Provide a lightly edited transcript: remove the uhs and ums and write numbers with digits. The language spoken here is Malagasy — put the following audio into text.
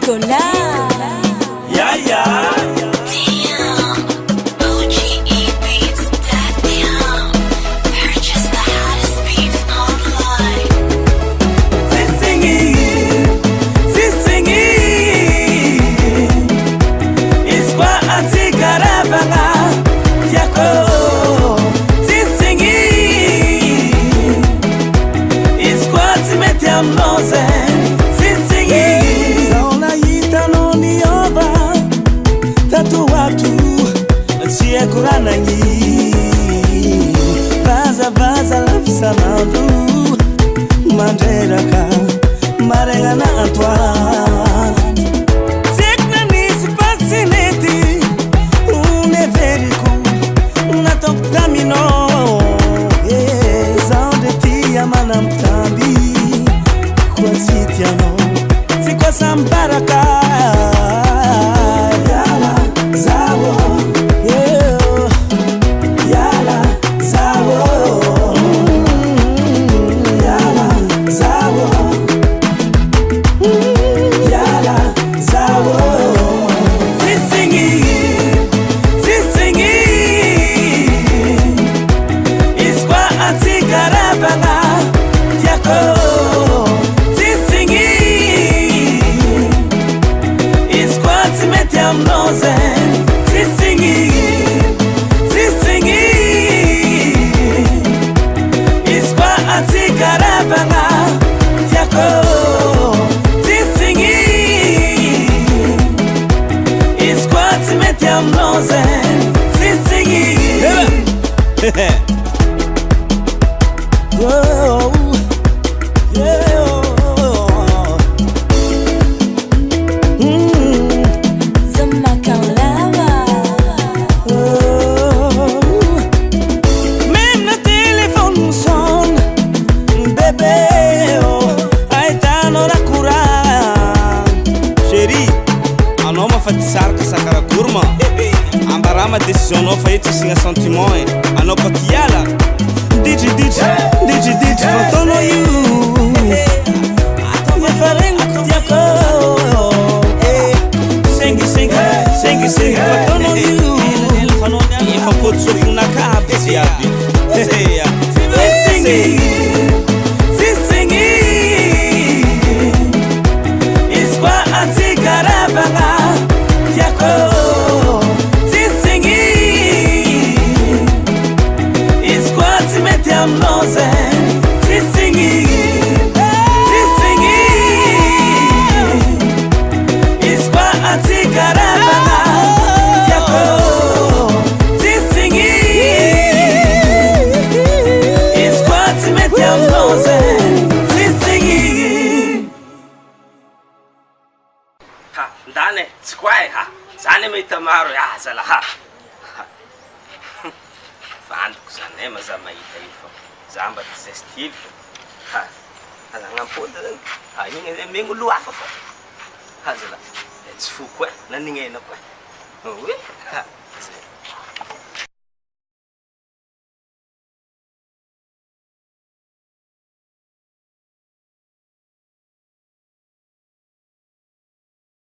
Nicolas. Yeah, yeah. Kuranangi vaza vaza lafisanando manderaka marengana Antoine sekna nisi pasineti uneveriku natoktamino zaondetia manamtambi kwa sitiano sikwa sambaraka yala zawo Décision fa eti singa sentiment anao pakiala DJ fantono you yafarenga kutiako sengi fantono you yafampody sofonaka aby ziaby Sisingi iswa atikarabanga tiako Ndane, squai ha. Zane me tamaro ya zala ha. Fandoko zane maza mahita ifo. Zamba digestif. Ha. Azangamponda zany. Ha igny megno lo hafa fa. Ha zala. Tsy fo koa, naningena koa. Oui.